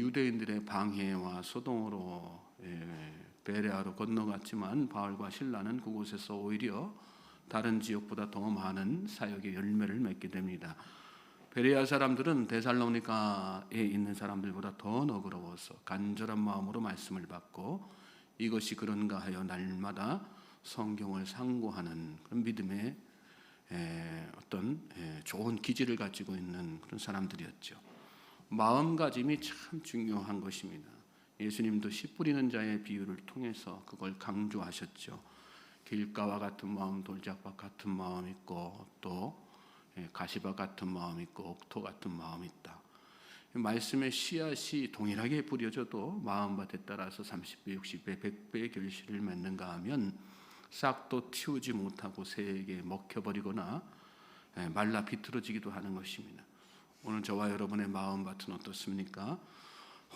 유대인들의 방해와 소동으로 베레아로 건너갔지만 바울과 실라는 그곳에서 오히려 다른 지역보다 더 많은 사역의 열매를 맺게 됩니다. 베레아 사람들은 데살로니가에 있는 사람들보다 더 너그러워서 간절한 마음으로 말씀을 받고 이것이 그런가 하여 날마다 성경을 상고하는 그런 믿음의 어떤 좋은 기질을 가지고 있는 그런 사람들이었죠. 마음가짐이 참 중요한 것입니다. 예수님도 씨 뿌리는 자의 비유를 통해서 그걸 강조하셨죠. 길가와 같은 마음, 돌짝밭 같은 마음 있고 또 가시밭 같은 마음 있고 옥토 같은 마음 있다. 말씀의 씨앗이 동일하게 뿌려져도 마음밭에 따라서 30배, 60배, 100배의 결실을 맺는가 하면 싹도 틔우지 못하고 새에게 먹혀버리거나 말라 비틀어지기도 하는 것입니다. 오늘 저와 여러분의 마음밭은 어떻습니까?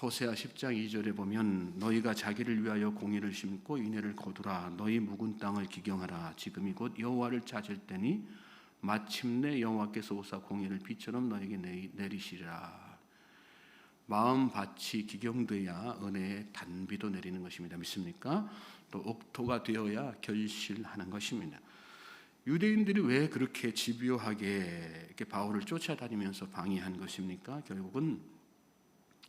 호세아 10장 2절에 보면 너희가 자기를 위하여 공의를 심고 인애를 거두라. 너희 묵은 땅을 기경하라. 지금이 곧 여호와를 찾을 때니 마침내 여호와께서 오사 공의를 비처럼 너에게 내리시리라. 마음밭이 기경돼야 은혜의 단비도 내리는 것입니다. 믿습니까? 또 옥토가 되어야 결실하는 것입니다. 유대인들이 왜 그렇게 집요하게 이렇게 바울을 쫓아다니면서 방해한 것입니까? 결국은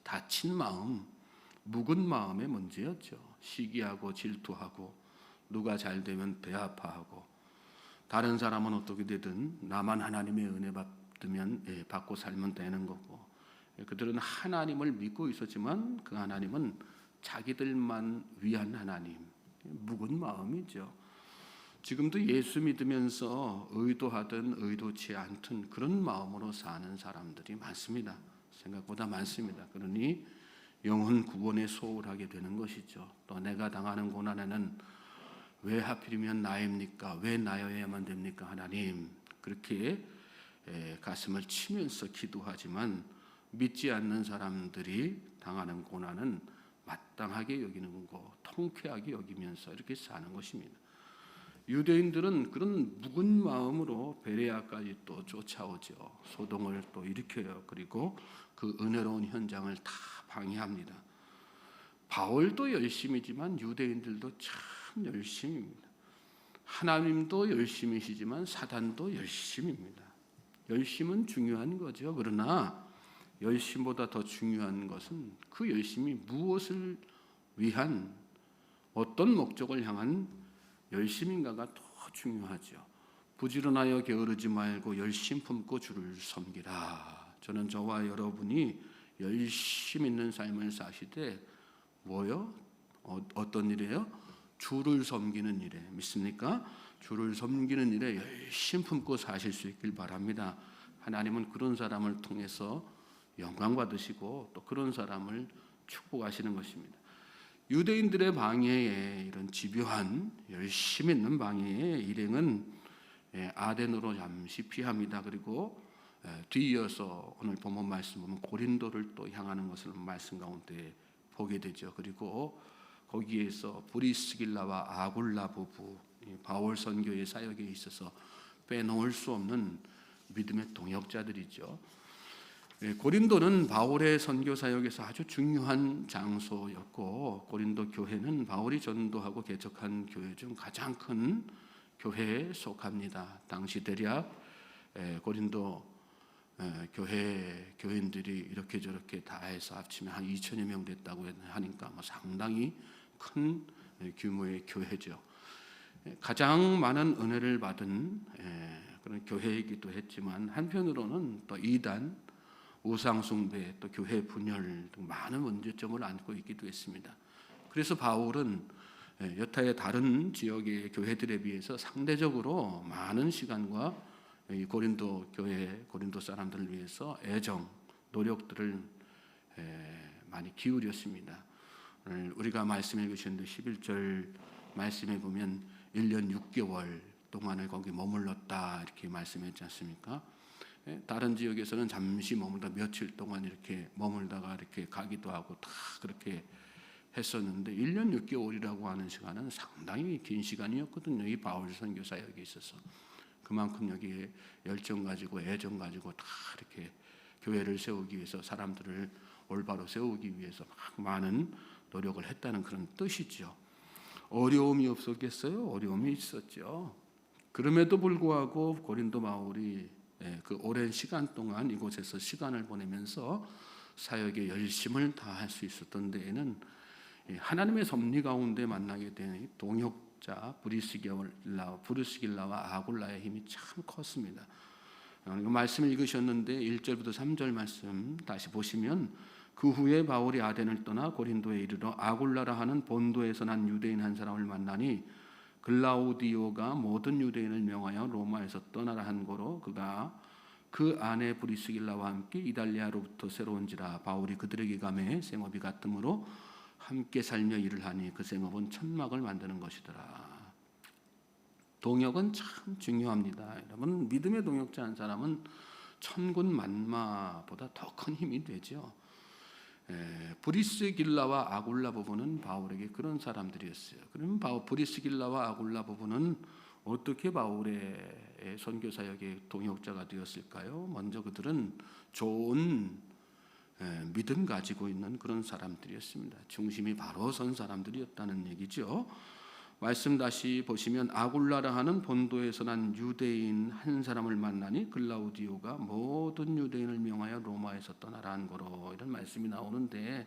다친 마음, 묵은 마음의 문제였죠. 시기하고 질투하고 누가 잘 되면 배 아파하고 다른 사람은 어떻게 되든 나만 하나님의 은혜 받고 살면 되는 거고 그들은 하나님을 믿고 있었지만 그 하나님은 자기들만 위한 하나님, 묵은 마음이죠. 지금도 예수 믿으면서 의도하든 의도치 않든 그런 마음으로 사는 사람들이 많습니다. 생각보다 많습니다. 그러니 영혼 구원에 소홀하게 되는 것이죠. 또 내가 당하는 고난에는 왜 하필이면 나입니까? 왜 나여야만 됩니까? 하나님, 그렇게 가슴을 치면서 기도하지만 믿지 않는 사람들이 당하는 고난은 마땅하게 여기는 거, 통쾌하게 여기면서 이렇게 사는 것입니다. 유대인들은 그런 묵은 마음으로 베레아까지 또 쫓아오죠. 소동을 또 일으켜요. 그리고 그 은혜로운 현장을 다 방해합니다. 바울도 열심이지만 유대인들도 참 열심입니다. 하나님도 열심이시지만 사단도 열심입니다. 열심은 중요한 거죠. 그러나 열심보다 더 중요한 것은 그 열심이 무엇을 위한 어떤 목적을 향한 열심인가가 더 중요하죠. 부지런하여 게으르지 말고 열심 품고 주를 섬기라. 저는 저와 여러분이 열심 있는 삶을 사시되 뭐요? 어떤 일이에요? 주를 섬기는 일에 믿습니까? 주를 섬기는 일에 열심 품고 사실 수 있길 바랍니다. 하나님은 그런 사람을 통해서 영광 받으시고 또 그런 사람을 축복하시는 것입니다. 유대인들의 방해에 이런 집요한 열심 있는 방해의 일행은 아덴으로 잠시 피합니다. 그리고 뒤이어서 오늘 본문 말씀 보면 고린도를 또 향하는 것을 말씀 가운데 보게 되죠. 그리고 거기에서 브리스길라와 아굴라 부부, 바울 선교의 사역에 있어서 빼놓을 수 없는 믿음의 동역자들이죠. 고린도는 바울의 선교 사역에서 아주 중요한 장소였고 고린도 교회는 바울이 전도하고 개척한 교회 중 가장 큰 교회에 속합니다. 당시 대략 고린도 교인들이 이렇게 저렇게 다 해서 합치면 한 2천여 명 됐다고 하니까 상당히 큰 규모의 교회죠. 가장 많은 은혜를 받은 그런 교회이기도 했지만 한편으로는 또 이단, 우상숭배, 또 교회 분열 등 많은 문제점을 안고 있기도 했습니다. 그래서 바울은 여타의 다른 지역의 교회들에 비해서 상대적으로 많은 시간과 고린도 교회, 고린도 사람들을 위해서 애정, 노력들을 많이 기울였습니다. 오늘 우리가 말씀 읽으셨는데 11절 말씀에 보면 1년 6개월 동안을 거기 머물렀다 이렇게 말씀했지 않습니까? 다른 지역에서는 잠시 머물다 며칠 동안 이렇게 머물다가 이렇게 가기도 하고 다 그렇게 했었는데 1년 6개월이라고 하는 시간은 상당히 긴 시간이었거든요. 이 바울 선교 사역에 있어서 그만큼 여기에 열정 가지고 애정 가지고 다 이렇게 교회를 세우기 위해서 사람들을 올바로 세우기 위해서 막 많은 노력을 했다는 그런 뜻이죠. 어려움이 없었겠어요? 어려움이 있었죠. 그럼에도 불구하고 고린도 바울이 그 오랜 시간 동안 이곳에서 시간을 보내면서 사역에 열심을 다할 수 있었던 데에는 하나님의 섭리 가운데 만나게 된 동역자 브리스길라와 아굴라의 힘이 참 컸습니다. 말씀을 읽으셨는데 1절부터 3절 말씀 다시 보시면 그 후에 바울이 아덴을 떠나 고린도에 이르러 아굴라라 하는 본도에서 난 유대인 한 사람을 만나니 글라우디오가 모든 유대인을 명하여 로마에서 떠나라 한 거로 그가 그 아내 브리스길라와 함께 이달리아로부터 새로 온지라. 바울이 그들에게 가매 생업이 같으므로 함께 살며 일을 하니 그 생업은 천막을 만드는 것이더라. 동역은 참 중요합니다. 여러분, 믿음의 동역자 한 사람은 천군 만마보다 더 큰 힘이 되죠. 브리스길라와 아굴라 부부는 바울에게 그런 사람들이었어요. 그러면 브리스길라와 아굴라 부부는 어떻게 바울의 선교 사역의 동역자가 되었을까요? 먼저 그들은 좋은 믿음 가지고 있는 그런 사람들이었습니다. 중심이 바로 선 사람들이었다는 얘기죠. 말씀 다시 보시면 아굴라라 하는 본도에서 난 유대인 한 사람을 만나니 글라우디오가 모든 유대인을 명하여 로마에서 떠나라 한 거로 이런 말씀이 나오는데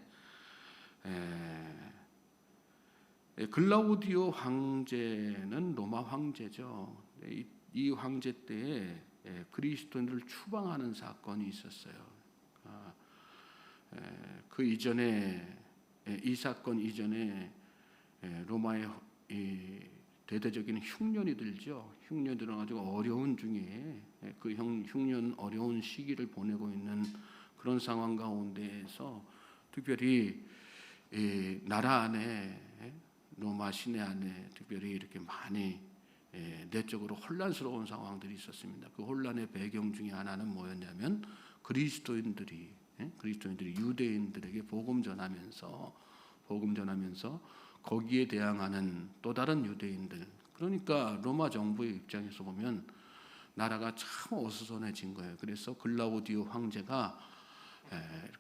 글라우디오 황제는 로마 황제죠. 이 황제 때에 그리스도인들을 추방하는 사건이 있었어요. 그 이전에 이 사건 이전에 로마의 대대적인 흉년이 들죠. 흉년이 들어가지고 어려운 중에 그 흉년 어려운 시기를 보내고 있는 그런 상황 가운데에서 특별히 나라 안에 로마 시내 안에 특별히 이렇게 많이 내적으로 혼란스러운 상황들이 있었습니다. 그 혼란의 배경 중에 하나는 뭐였냐면 그리스도인들이 유대인들에게 복음 전하면서 거기에 대항하는 또 다른 유대인들, 그러니까 로마 정부의 입장에서 보면 나라가 참 어수선해진 거예요. 그래서 글라우디오 황제가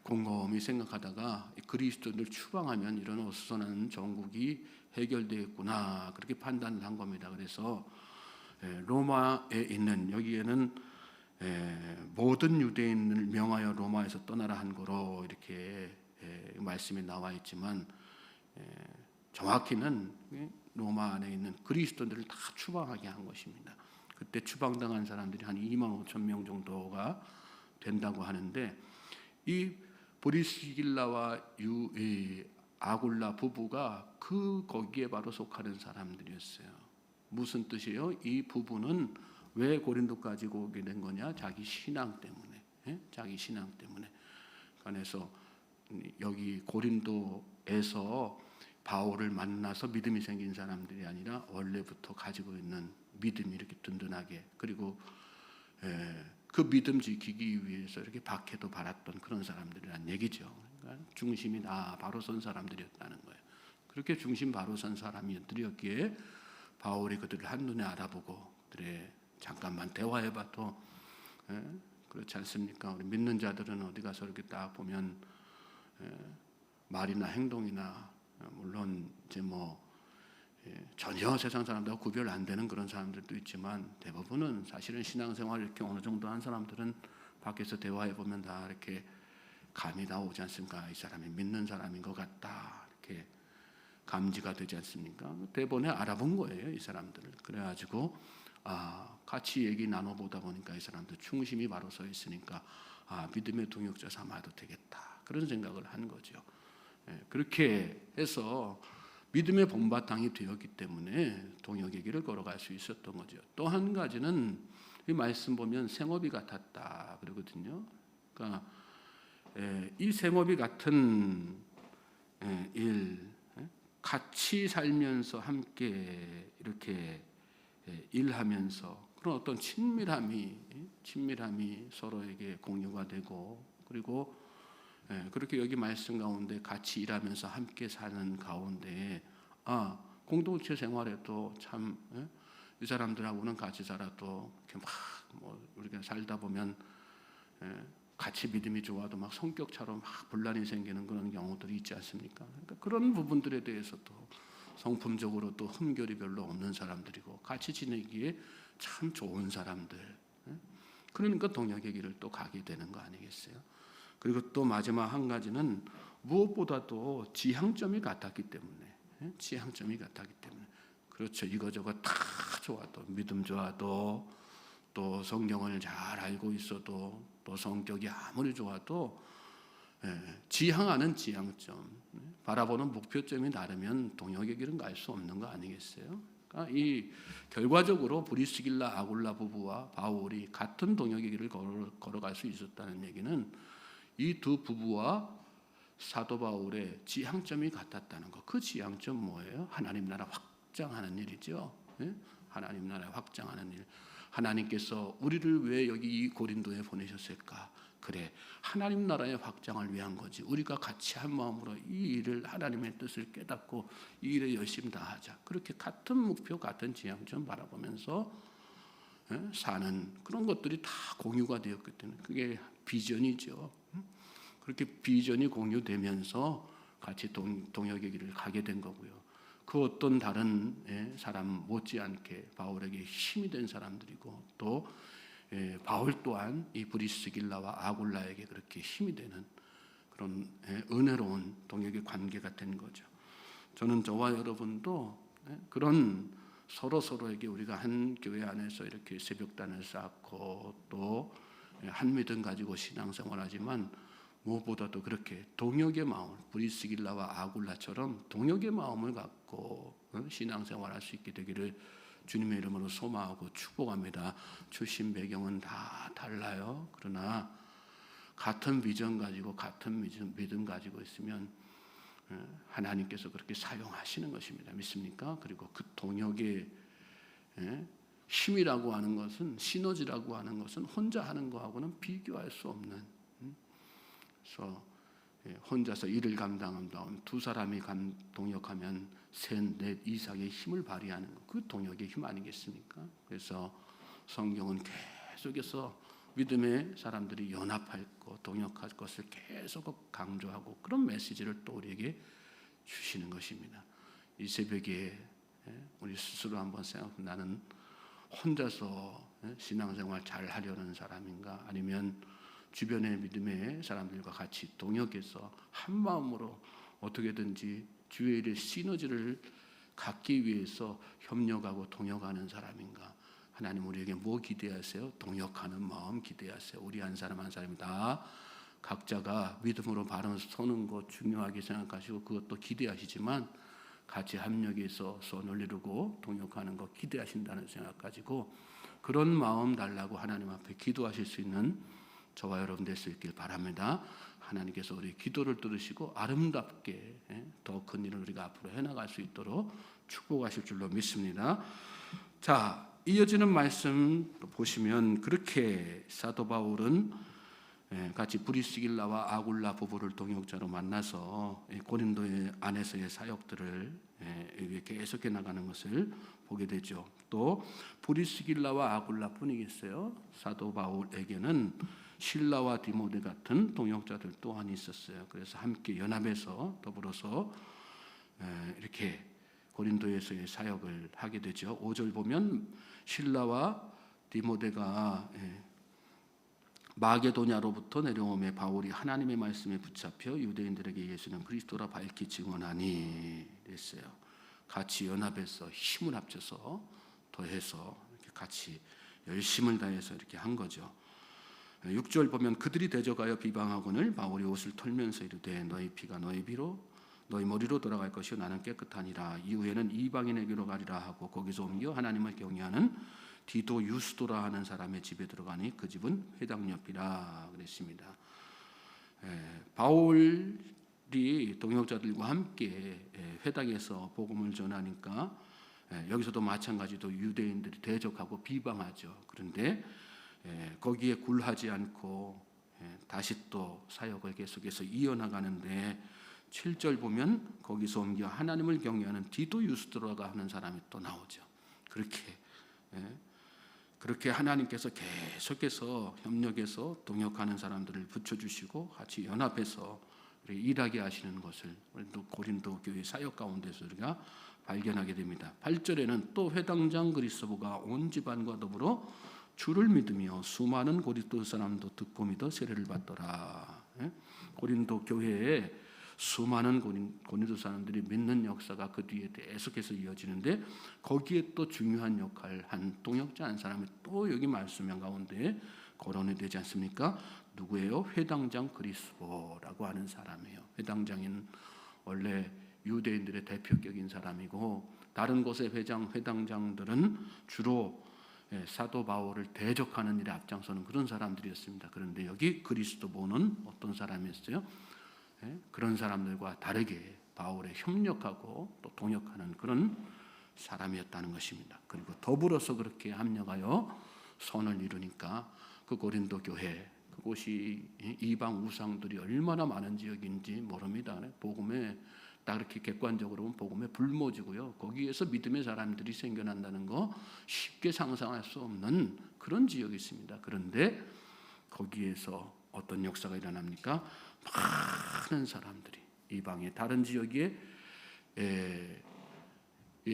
곰곰이 생각하다가 그리스도인들 추방하면 이런 어수선한 정국이 해결되겠구나, 그렇게 판단을 한 겁니다. 그래서 로마에 있는 여기에는 모든 유대인을 명하여 로마에서 떠나라 한 거로 이렇게 말씀이 나와 있지만 정확히는 로마 안에 있는 그리스도인들을 다 추방하게 한 것입니다. 그때 추방당한 사람들이 한 2만 5천 명 정도가 된다고 하는데 이 브리스길라와 아굴라 부부가 거기에 바로 속하는 사람들이었어요. 무슨 뜻이에요? 이 부부는 왜 고린도까지 오게 된 거냐? 자기 신앙 때문에. 자기 신앙 때문에. 그래서 여기 고린도에서 바울을 만나서 믿음이 생긴 사람들이 아니라 원래부터 가지고 있는 믿음이 이렇게 든든하게, 그리고 그 믿음 지키기 위해서 이렇게 박해도 받았던 그런 사람들이란 얘기죠. 그러니까 중심이 바로 선 사람들이었다는 거예요. 그렇게 중심 바로 선 사람들이었기에 바울이 그들을 한눈에 알아보고 그들의 잠깐만 대화해봐도 그렇지 않습니까? 우리 믿는 자들은 어디 가서 이렇게 딱 보면 말이나 행동이나 물론 이제 전혀 세상 사람들하고 구별 안 되는 그런 사람들도 있지만 대부분은 사실은 신앙생활 이렇게 어느 정도 한 사람들은 밖에서 대화해 보면 다 이렇게 감이 나오지 않습니까? 이 사람이 믿는 사람인 것 같다, 이렇게 감지가 되지 않습니까? 대본에 알아본 거예요, 이 사람들을. 그래가지고 같이 얘기 나눠보다 보니까 이 사람들 중심이 바로 서 있으니까 믿음의 동역자 삼아도 되겠다, 그런 생각을 한 거죠. 그렇게 해서 믿음의 본바탕이 되었기 때문에 동역의 길을 걸어갈 수 있었던 거죠. 또 한 가지는 이 말씀 보면 생업이 같았다 그러거든요. 그러니까 이 생업이 같은 일, 같이 살면서 함께 이렇게 일하면서 그런 어떤 친밀함이 서로에게 공유가 되고, 그리고 그렇게 여기 말씀 가운데 같이 일하면서 함께 사는 가운데 공동체 생활에도 참 이 사람들하고는 같이 살아도 이렇게 우리가 살다 보면 같이 믿음이 좋아도 막 성격차로 막 분란이 생기는 그런 경우들이 있지 않습니까? 그러니까 그런 부분들에 대해서도 성품적으로 또 흠결이 별로 없는 사람들이고 같이 지내기에 참 좋은 사람들. 그러니까 동역의 길을 또 가게 되는 거 아니겠어요? 그리고 또 마지막 한 가지는 무엇보다도 지향점이 같았기 때문에, 지향점이 같았기 때문에. 그렇죠. 이거저거 다 좋아도, 믿음 좋아도, 또 성경을 잘 알고 있어도, 또 성격이 아무리 좋아도 지향하는 지향점, 바라보는 목표점이 다르면 동역의 길은 갈 수 없는 거 아니겠어요? 그러니까 이 결과적으로 브리스길라 아굴라 부부와 바울이 같은 동역의 길을 걸어갈 수 있었다는 얘기는 이 두 부부와 사도 바울의 지향점이 같았다는 것. 그 지향점 뭐예요? 하나님 나라 확장하는 일이죠. 하나님 나라 확장하는 일. 하나님께서 우리를 왜 여기 이 고린도에 보내셨을까? 그래, 하나님 나라의 확장을 위한 거지. 우리가 같이 한 마음으로 이 일을, 하나님의 뜻을 깨닫고 이 일에 열심히 다하자. 그렇게 같은 목표, 같은 지향점 바라보면서 사는 그런 것들이 다 공유가 되었기 때문에 그게 비전이죠. 그렇게 비전이 공유되면서 같이 동역의 길을 가게 된 거고요. 그 어떤 다른 사람 못지않게 바울에게 힘이 된 사람들이고, 또 바울 또한 이 브리스길라와 아굴라에게 그렇게 힘이 되는 그런 은혜로운 동역의 관계가 된 거죠. 저는 저와 여러분도 그런 서로에게 우리가 한 교회 안에서 이렇게 새벽단을 쌓고 또 한 믿음 가지고 신앙생활하지만 무엇보다도 그렇게 동역의 마음, 브리스길라와 아굴라처럼 동역의 마음을 갖고 신앙생활할 수 있게 되기를 주님의 이름으로 소망하고 축복합니다. 출신 배경은 다 달라요. 그러나 같은 비전 가지고 같은 믿음 가지고 있으면 하나님께서 그렇게 사용하시는 것입니다. 믿습니까? 그리고 그 동역의 힘이라고 하는 것은, 시너지라고 하는 것은 혼자 하는 거하고는 비교할 수 없는, 그래서 혼자서 일을 감당한다면 두 사람이 동역하면 셋, 넷 이상의 힘을 발휘하는 그 동역의 힘 아니겠습니까? 그래서 성경은 계속해서 믿음의 사람들이 연합할 것, 동역할 것을 계속 강조하고 그런 메시지를 또 우리에게 주시는 것입니다. 이 새벽에 우리 스스로 한번 생각하면 나는 혼자서 신앙생활 잘 하려는 사람인가, 아니면 주변의 믿음의 사람들과 같이 동역해서 한 마음으로 어떻게든지 주의 일의 시너지를 갖기 위해서 협력하고 동역하는 사람인가. 하나님 우리에게 뭐 기대하세요? 동역하는 마음 기대하세요. 우리 한 사람 한 사람이 다 각자가 믿음으로 바로 서는 것 중요하게 생각하시고 그것도 기대하시지만 같이 합력해서 선을 이루고 동역하는 것 기대하신다는 생각 가지고 그런 마음 달라고 하나님 앞에 기도하실 수 있는 저와 여러분 될 수 있길 바랍니다. 하나님께서 우리 기도를 들으시고 아름답게 더 큰 일을 우리가 앞으로 해나갈 수 있도록 축복하실 줄로 믿습니다. 자, 이어지는 말씀 보시면 그렇게 사도 바울은 같이 브리스길라와 아굴라 부부를 동역자로 만나서 고린도 안에서의 사역들을 계속해 나가는 것을 보게 되죠. 또 브리스길라와 아굴라뿐이겠어요. 사도 바울에게는 실라와 디모데 같은 동역자들 또한 있었어요. 그래서 함께 연합해서 더불어서 이렇게 고린도에서의 사역을 하게 되죠. 5절 보면 실라와 디모데가 마게도냐로부터 내려오매 바울이 하나님의 말씀에 붙잡혀 유대인들에게 예수는 그리스도라 밝히 증언하니 됐어요. 같이 연합해서 힘을 합쳐서 더해서 이렇게 같이 열심을 다해서 이렇게 한 거죠. 6절 보면 그들이 대적하여 비방하거늘 바울이 옷을 털면서 이르되 너희 피가 너희 비로 너희 머리로 돌아갈 것이요 나는 깨끗하니라. 이후에는 이방인에게로 가리라 하고 거기서 옮겨 하나님을 경외하는 디도 유스도라 하는 사람의 집에 들어가니 그 집은 회당 옆이라 그랬습니다. 바울이 동역자들과 함께 회당에서 복음을 전하니까 여기서도 마찬가지로 유대인들이 대적하고 비방하죠. 그런데 거기에 굴하지 않고 다시 또 사역을 계속해서 이어나가는데 7절 보면 거기서 옮겨 하나님을 경외하는 디도 유스도라가 하는 사람이 또 나오죠. 그렇게 그렇게 하나님께서 계속해서 협력해서 동역하는 사람들을 붙여주시고 같이 연합해서 일하게 하시는 것을 우리도 고린도 교회 사역 가운데서 우리가 발견하게 됩니다. 8절에는 또 회당장 그리스도가 온 집안과 더불어 주를 믿으며 수많은 고린도 사람도 듣고 믿어 세례를 받더라. 고린도 교회에 수많은 고린도 사람들이 믿는 역사가 그 뒤에 계속해서 이어지는데 거기에 또 중요한 역할을 한 동역자 한 사람이 또 여기 말씀한 가운데 거론이 되지 않습니까? 누구예요? 회당장 그리스도라고 하는 사람이에요. 회당장인 원래 유대인들의 대표격인 사람이고 다른 곳의 회당장들은 주로 사도 바울을 대적하는 일에 앞장서는 그런 사람들이었습니다. 그런데 여기 그리스도보는 어떤 사람이었어요? 그런 사람들과 다르게 바울에 협력하고 또 동역하는 그런 사람이었다는 것입니다. 그리고 더불어서 그렇게 합력하여 선을 이루니까 그 고린도 교회 그곳이 이방 우상들이 얼마나 많은 지역인지 모릅니다. 복음에 딱 이렇게 객관적으로 보면 복음의 불모지고요. 거기에서 믿음의 사람들이 생겨난다는 거 쉽게 상상할 수 없는 그런 지역이 있습니다. 그런데 거기에서 어떤 역사가 일어납니까? 많은 사람들이 이방의 다른 지역에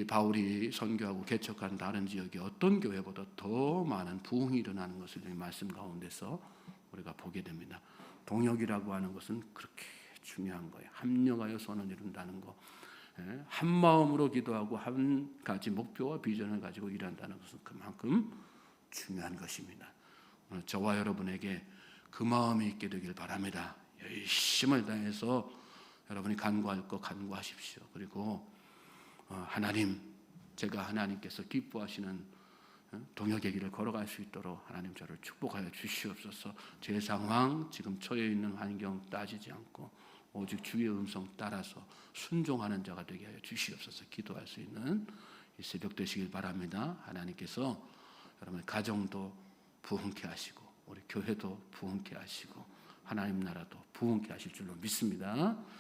바울이 선교하고 개척한 다른 지역의 어떤 교회보다 더 많은 부흥이 일어나는 것을 말씀 가운데서 우리가 보게 됩니다. 동역이라고 하는 것은 그렇게 중요한 거예요. 합력하여 선을 이룬다는 거. 한 마음으로 기도하고 한 가지 목표와 비전을 가지고 일한다는 것은 그만큼 중요한 것입니다. 오늘 저와 여러분에게 그 마음이 있게 되길 바랍니다. 열심을 다해서 여러분이 간구할 거 간구하십시오. 그리고 하나님, 제가 하나님께서 기뻐하시는 동역의 길을 걸어갈 수 있도록 하나님 저를 축복하여 주시옵소서. 제 상황, 지금 처해 있는 환경 따지지 않고 오직 주의 음성 따라서 순종하는 자가 되게 하여 주시옵소서. 기도할 수 있는 이 새벽 되시길 바랍니다. 하나님께서 여러분의 가정도 부흥케 하시고 우리 교회도 부흥케 하시고 하나님 나라도 부흥케 하실 줄로 믿습니다.